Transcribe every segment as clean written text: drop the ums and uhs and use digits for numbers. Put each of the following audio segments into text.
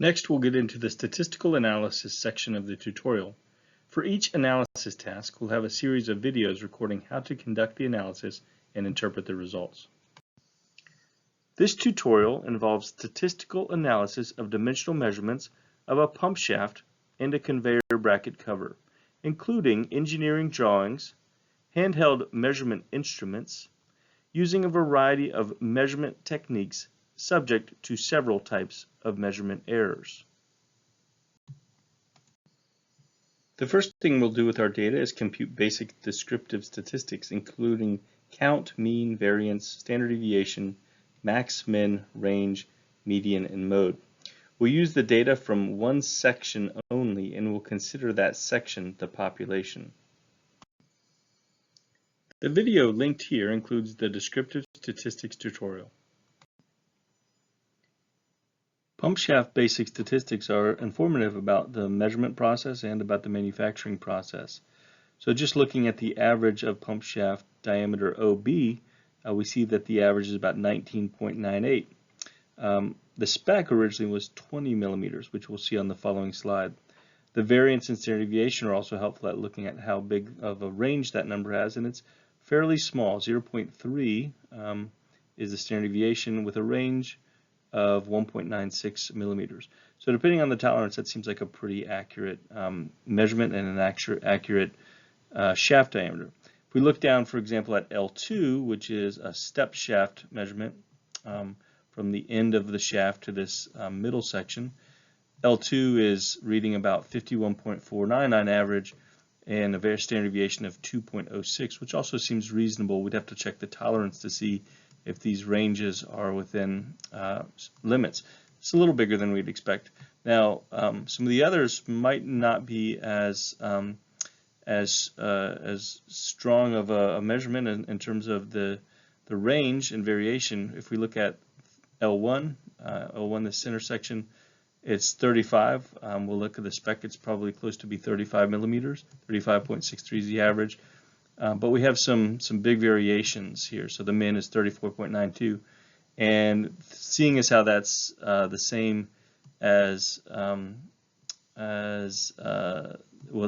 Next, we'll get into the statistical analysis section of the tutorial. For each analysis task, we'll have a series of videos recording how to conduct the analysis and interpret the results. This tutorial involves statistical analysis of dimensional measurements of a pump shaft and a conveyor bracket cover, including engineering drawings, handheld measurement instruments, using a variety of measurement techniques subject to several types of measurement errors. The first thing we'll do with our data is compute basic descriptive statistics, including count, mean, variance, standard deviation, max, min, range, median, and mode. We'll use the data from one section only, and we'll consider that section the population. The video linked here includes the descriptive statistics tutorial. Pump shaft basic statistics are informative about the measurement process and about the manufacturing process. So just looking at the average of pump shaft diameter OB, we see that the average is about 19.98. The spec originally was 20 millimeters, which we'll see on the following slide. The variance and standard deviation are also helpful at looking at how big of a range that number has, and it's fairly small. 0.3 is the standard deviation with a range of 1.96 millimeters. So depending on the tolerance, that seems like a pretty accurate measurement and an accurate shaft diameter. If we look down, for example, at L2, which is a step shaft measurement from the end of the shaft to this middle section, L2 is reading about 51.49 on average and a very standard deviation of 2.06, which also seems reasonable. We'd have to check the tolerance to see if these ranges are within limits. It's a little bigger than we'd expect. Now, some of the others might not be as strong of a measurement in terms of the range and variation. If we look at L1, the center section, it's 35. We'll look at the spec, it's probably close to be 35 millimeters. 35.63 is the average. But we have some big variations here. So the min is 34.92, and seeing as how that's the same as well,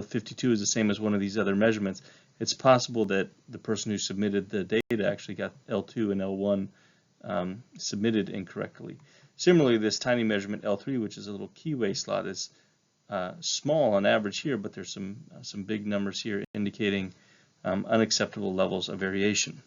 52 is the same as one of these other measurements. It's possible that the person who submitted the data actually got L2 and L1 submitted incorrectly. Similarly, this tiny measurement L3, which is a little keyway slot, is small on average here, but there's some big numbers here indicating unacceptable levels of variation.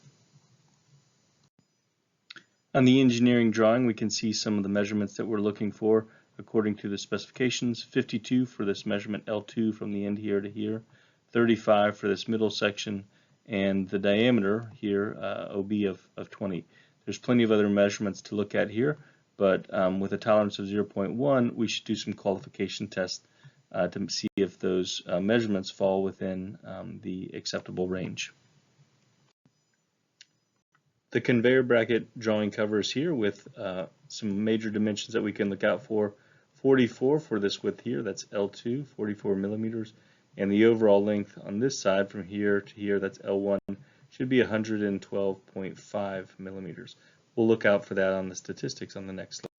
On the engineering drawing, we can see some of the measurements that we're looking for according to the specifications. 52 for this measurement L2 from the end here to here, 35 for this middle section, and the diameter here, OB of 20. There's plenty of other measurements to look at here, but with a tolerance of 0.1, we should do some qualification tests to see if those measurements fall within the acceptable range. The conveyor bracket drawing covers here with some major dimensions that we can look out for. 44 for this width here, that's L2, 44 millimeters, and the overall length on this side from here to here, that's L1, should be 112.5 millimeters. We'll look out for that on the statistics on the next slide.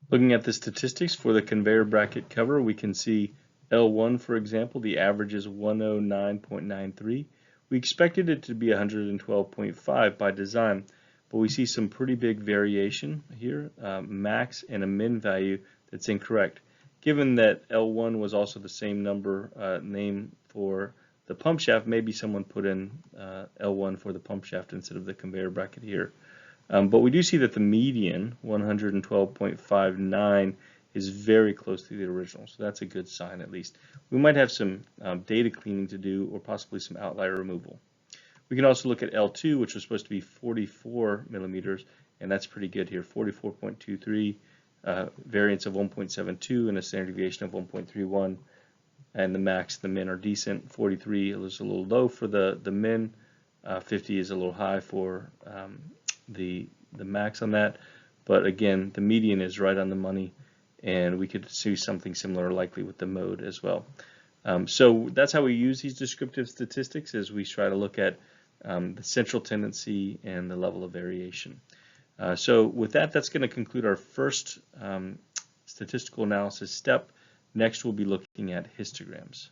Looking at the statistics for the conveyor bracket cover, we can see L1, for example, the average is 109.93. We expected it to be 112.5 by design, but we see some pretty big variation here, max and a min value that's incorrect. Given that L1 was also the same number name for the pump shaft, maybe someone put in L1 for the pump shaft instead of the conveyor bracket here. But we do see that the median, 112.59, is very close to the original, so that's a good sign at least. We might have some data cleaning to do or possibly some outlier removal. We can also look at L2, which was supposed to be 44 millimeters, and that's pretty good here, 44.23, variance of 1.72 and a standard deviation of 1.31, and the max, the min are decent. 43 is a little low for the min, 50 is a little high for the max on that, but again, the median is right on the money, and we could see something similar likely with the mode as well. So that's how we use these descriptive statistics, as we try to look at the central tendency and the level of variation. So with that, that's going to conclude our first statistical analysis step. Next, we'll be looking at histograms.